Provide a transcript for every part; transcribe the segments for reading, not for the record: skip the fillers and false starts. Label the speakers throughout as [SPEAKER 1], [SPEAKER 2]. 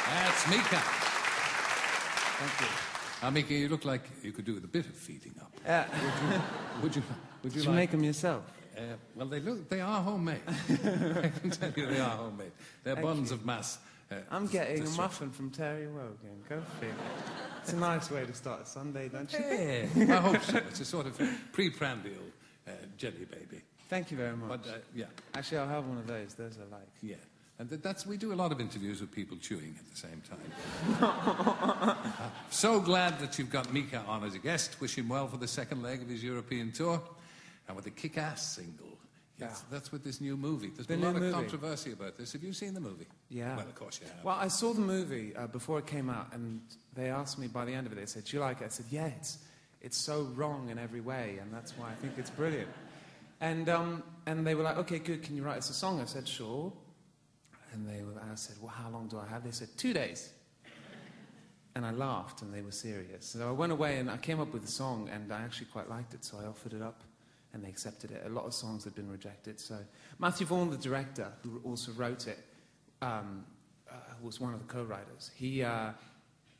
[SPEAKER 1] That's Mika.
[SPEAKER 2] Thank you.
[SPEAKER 1] Mika, you look like you could do with a bit of feeding up. Would you
[SPEAKER 2] Did you
[SPEAKER 1] like...
[SPEAKER 2] make them yourself?
[SPEAKER 1] Well, they are homemade. I can tell you they are homemade. They're buns of mass.
[SPEAKER 2] I'm getting a muffin from Terry Wogan. Go figure. It's a nice way to start a Sunday, don't you think?
[SPEAKER 1] I hope so. It's a sort of pre-prandial jelly baby.
[SPEAKER 2] Thank you very much.
[SPEAKER 1] But, yeah.
[SPEAKER 2] Actually, I'll have one of those. Those I like.
[SPEAKER 1] Yeah. And we do a lot of interviews with people chewing at the same time. So glad that you've got Mika on as a guest. Wish him well for the second leg of his European tour. And with a kick-ass single. Yes, that's with this new movie. There's been a lot of controversy about this. Have you seen the movie?
[SPEAKER 2] Yeah.
[SPEAKER 1] Well, of course you have.
[SPEAKER 2] Well, I saw the movie before it came out, and they asked me by the end of it, they said, do you like it? I said, yeah, it's so wrong in every way, and that's why I think it's brilliant. And they were like, okay, good, can you write us a song? I said, sure. And I said, well, how long do I have? They said, 2 days. And I laughed, and they were serious. So I went away, and I came up with a song, and I actually quite liked it, so I offered it up, and they accepted it. A lot of songs had been rejected. So Matthew Vaughan, the director, who also wrote it, was one of the co-writers. He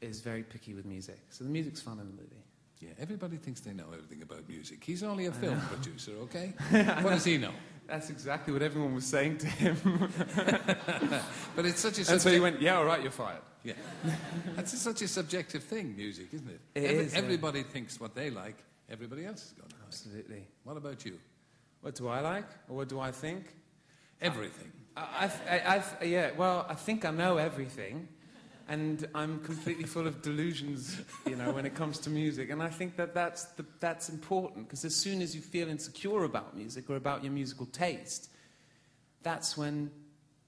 [SPEAKER 2] is very picky with music. So the music's fun in the movie.
[SPEAKER 1] Yeah, everybody thinks they know everything about music. He's only a film producer, okay? What does he know?
[SPEAKER 2] That's exactly what everyone was saying to him.
[SPEAKER 1] But it's such a...
[SPEAKER 2] And so he went, yeah, all right, you're fired.
[SPEAKER 1] Yeah. That's such a subjective thing, music, isn't it?
[SPEAKER 2] It is.
[SPEAKER 1] Everybody thinks what they like, everybody else is going to like.
[SPEAKER 2] Absolutely.
[SPEAKER 1] What about you?
[SPEAKER 2] What do I like? Or what do I think?
[SPEAKER 1] Everything.
[SPEAKER 2] Yeah, well, I think I know everything. And I'm completely full of delusions, you know, when it comes to music. And I think that's important, because as soon as you feel insecure about music or about your musical taste, that's when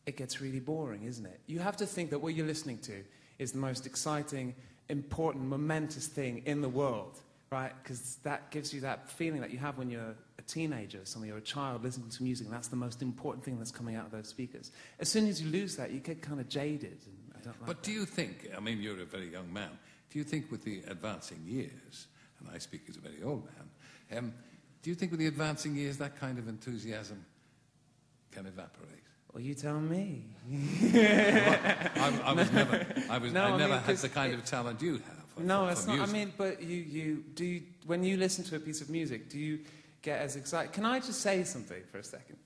[SPEAKER 2] it gets really boring, isn't it? You have to think that what you're listening to is the most exciting, important, momentous thing in the world, right? Because that gives you that feeling that you have when you're a teenager or something, or a child listening to music, and that's the most important thing that's coming out of those speakers. As soon as you lose that, you get kind of jaded.
[SPEAKER 1] But do you think, I mean, you're a very young man, do you think with the advancing years, and I speak as a very old man, do you think with the advancing years that kind of enthusiasm can evaporate?
[SPEAKER 2] Well, you tell me.
[SPEAKER 1] I never had the kind of talent you have.
[SPEAKER 2] No, it's not. I mean, but when you listen to a piece of music, do you get as excited? Can I just say something for a second?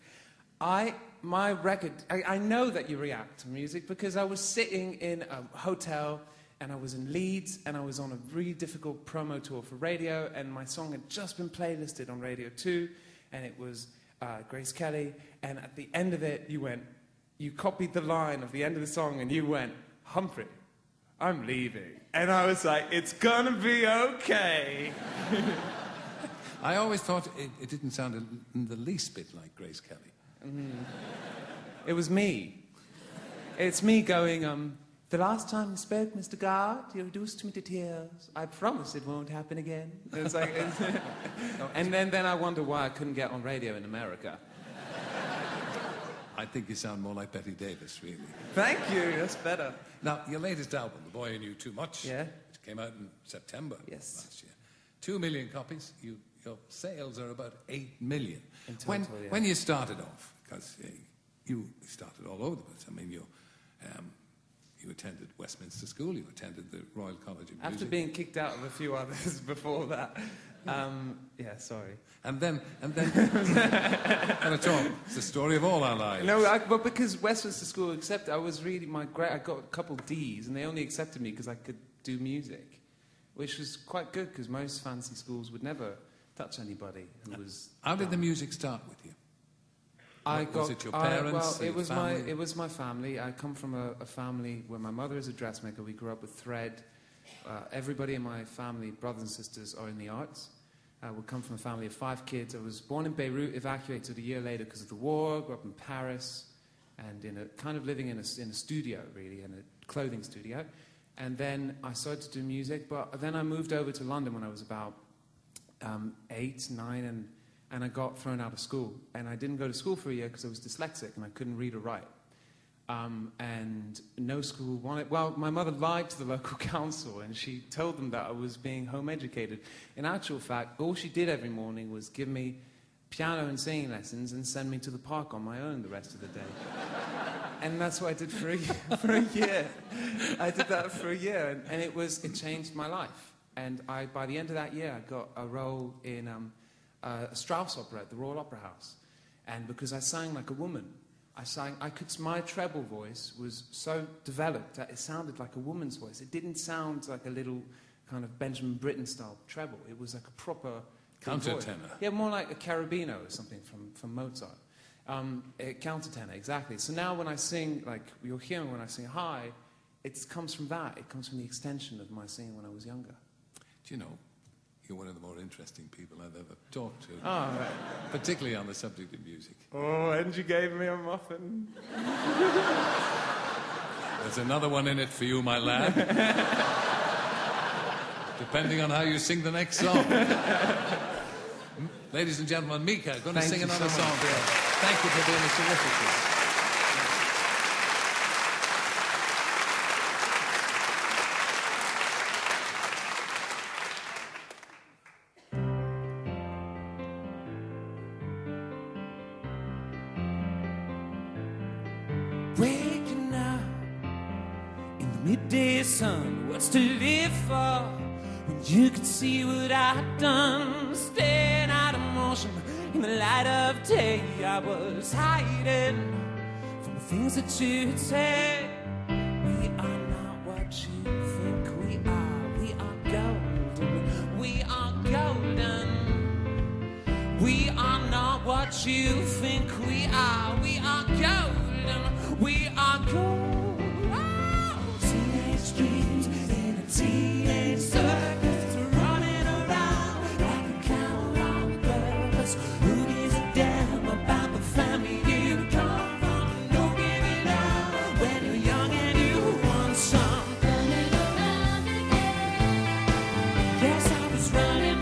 [SPEAKER 2] I know that you react to music because I was sitting in a hotel and I was in Leeds and I was on a really difficult promo tour for radio, and my song had just been playlisted on Radio 2, and it was Grace Kelly, and at the end of it you copied the line of the end of the song and you went, Humphrey, I'm leaving. And I was like, it's gonna be okay.
[SPEAKER 1] I always thought it didn't sound in the least bit like Grace Kelly.
[SPEAKER 2] It was me. It's me going, the last time you spoke, Mr. Guard, you reduced me to tears. I promise it won't happen again. It's like, and then I wonder why I couldn't get on radio in America.
[SPEAKER 1] I think you sound more like Betty Davis, really.
[SPEAKER 2] Thank you, that's better.
[SPEAKER 1] Now, your latest album, The Boy Who Knew Too Much,
[SPEAKER 2] yeah,
[SPEAKER 1] which came out in September
[SPEAKER 2] last
[SPEAKER 1] year. 2 million copies. Your sales are about 8 million.
[SPEAKER 2] In total,
[SPEAKER 1] when you started off, because you started all over the place. I mean, you attended Westminster School, you attended the Royal College of Music.
[SPEAKER 2] After being kicked out of a few others before that. Yeah, sorry.
[SPEAKER 1] And then and it's all, it's the story of all our lives.
[SPEAKER 2] No, but because Westminster School accepted, I was really, I got a couple D's, and they only accepted me because I could do music, which was quite good, because most fancy schools would never touch anybody who was...
[SPEAKER 1] How did the music start with you? Was it your parents?
[SPEAKER 2] Well, it was my family. I come from a family where my mother is a dressmaker. We grew up with thread. Everybody in my family, brothers and sisters, are in the arts. We come from a family of 5 kids. I was born in Beirut, evacuated a year later because of the war. Grew up in Paris, and kind of living in a studio, really, in a clothing studio. And then I started to do music, but then I moved over to London when I was about 8, 9, and I got thrown out of school. And I didn't go to school for a year because I was dyslexic and I couldn't read or write. And no school wanted... Well, my mother lied to the local council, and she told them that I was being home educated. In actual fact, all she did every morning was give me piano and singing lessons and send me to the park on my own the rest of the day. And that's what I did for a year. I did that for a year, and it changed my life. And by the end of that year, I got a role in a Strauss opera at the Royal Opera House. And because I sang like a woman, my treble voice was so developed that it sounded like a woman's voice. It didn't sound like a little kind of Benjamin Britten-style treble. It was like a proper
[SPEAKER 1] countertenor.
[SPEAKER 2] Yeah, more like a carabino or something from Mozart. A countertenor, exactly. So now when I sing, like you're hearing when I sing high, it comes from that. It comes from the extension of my singing when I was younger.
[SPEAKER 1] Do you know, you're one of the more interesting people I've ever talked to.
[SPEAKER 2] Oh, right.
[SPEAKER 1] Particularly on the subject of music.
[SPEAKER 2] Oh, and you gave me a muffin.
[SPEAKER 1] There's another one in it for you, my lad. Depending on how you sing the next song. Ladies and gentlemen, Mika, going to sing another song. Thank you for being a terrific guest.
[SPEAKER 3] Waking up in the midday sun, what's to live for when you could see what I'd done? Staying out of motion in the light of day, I was hiding from the things that you'd say. We are not what you think we are. We are golden. We are golden. We are not what you think we are. We are golden. We are gold. Oh, teenage dreams in a teenage circus, running around like a cow on purpose. Who gives a damn about the family you come from? No giving up when you're young and you want some. Running around again. Yes, I was running.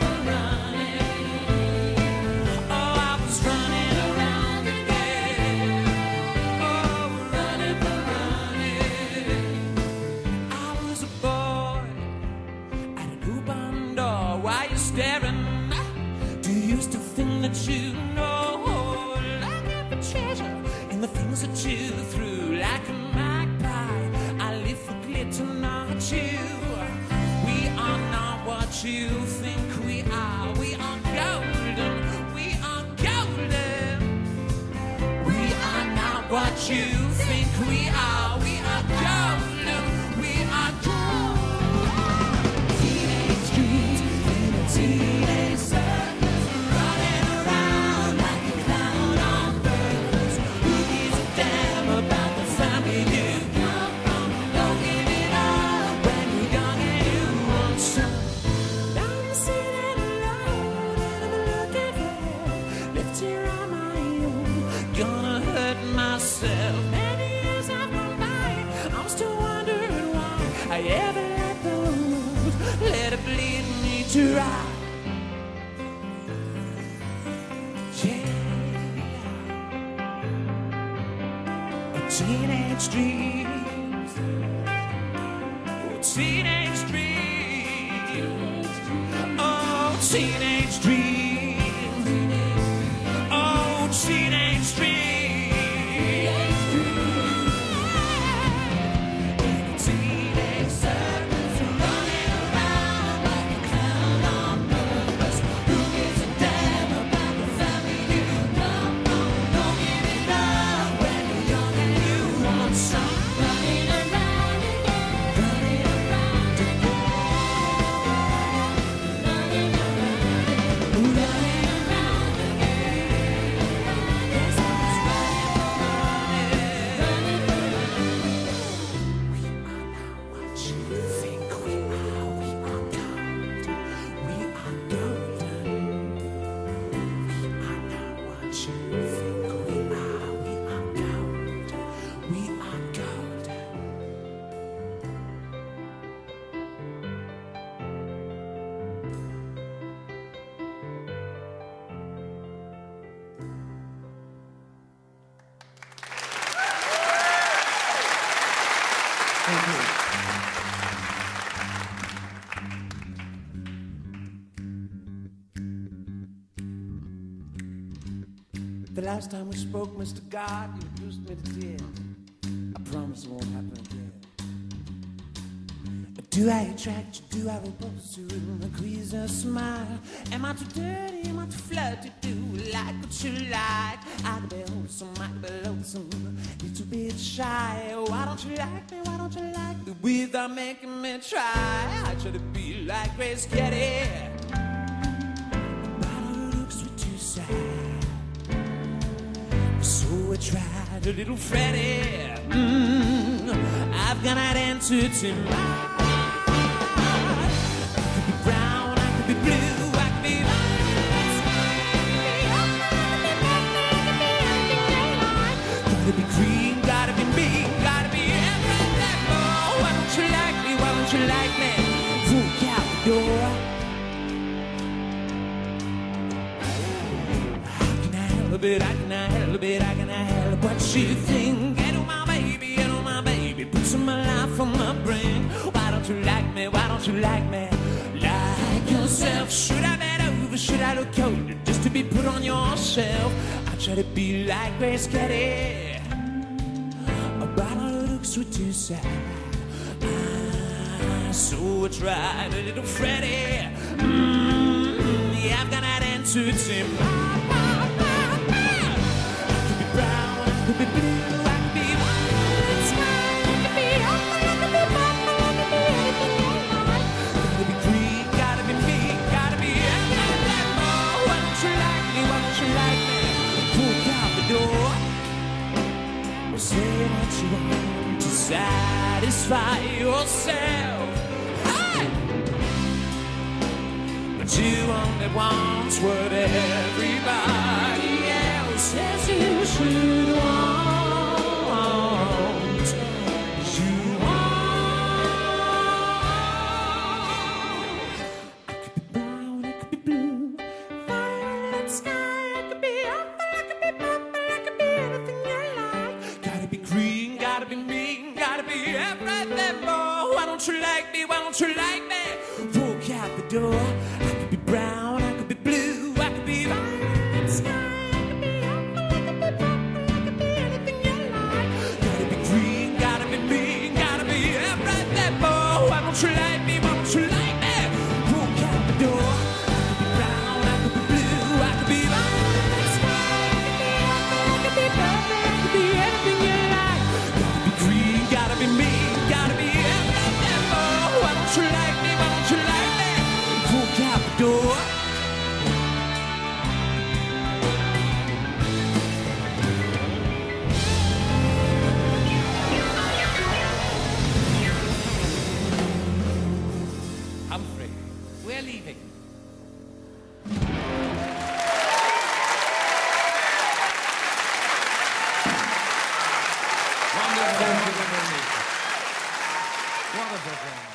[SPEAKER 3] Oh, I was running around again. Staring, do you still think that you know? Like every treasure in the things that you threw, like a magpie, I live for glitter, not you. We are not what you think we are. We are golden. We are golden. We are not what you think we are. We are golden. We are golden. Teenage dreams. Teenage circus, running around like a clown on purpose. Who gives a damn about the family you come from? Don't give it up when you're young and you want some. I'm sitting alone and I'm looking for left here on my own. Gonna hurt myself. Many years have gone by. I'm still wondering why I ever let the road let it bleed me dry. Teenage dreams, oh, teenage dreams, oh, teenage dreams, oh, teenage dreams. Teenage circus, running around like a clown on purpose. Who gives a damn about the family you come from? Don't give it up when you're young and you want some. Running around again, running around again, running around again. Yes, I was running. We are not what you think we are. We are gold. We are golden. We are not what you think we are. We are gold. We are golden. The last time we spoke, Mr. God, you reduced me to tears. promise it won't happen again. Do I attract you? Do I repulse you with a quiz or smile? Am I too dirty? Am I too flirty? Do you like what you like? I could be wholesome, I could be lonesome, little bit shy. Why don't you like me? Why don't you like me without making me try? I try to be like Grace Kelly, but her looks were too sad. So I tried a little Freddie. I've got an answer to my. Gotta be green, gotta be mean, gotta be everything more. Why don't you like me? Why don't you like me? Walk out the door. How can I help it? How can I help it? How can I help what you think? Get on my baby, put some of my life on my brain. Why don't you like me? Why don't you like me? Like yourself. Should I bend over? Should I look older just to be put on your shelf? I try to be like Grace Kelly, but her looks were too sad. So I tried a little Freddie. Yeah, I've got an answer to my. I could be brown, I could be blue, I could be white, sky, I could be apple, I could be purple, I could be anything you like. Gotta be green, gotta be mean, gotta be everything more. Why don't you like me? Why don't you like me? Walk out the door. Or say what you want to satisfy yourself. Hey! But you only want what everybody else says you should want. You want. I could be brown, I could be blue, violet sky, I could be apple, I could be purple, I could be anything you like. Gotta be green, gotta be mean, gotta be everything more. Why don't you like me? Why don't you like me? Walk out the door. I could be brown, I could be blue, I could be violet sky, I could be apple, I could be purple, I could be anything you like. Gotta be green, gotta be mean, gotta be everything more. Why don't you like me? Why don't you like me? Walk out the door. I could be brown, I could be blue, I could be violet sky, I could be apple, I could be purple, I could be anything you like. Gotta be green, gotta be mean, gotta be everything more. Why don't you like me? Why don't you like me? Walk out the door.
[SPEAKER 1] Humphrey, we're leaving. Wonderful. What a performance.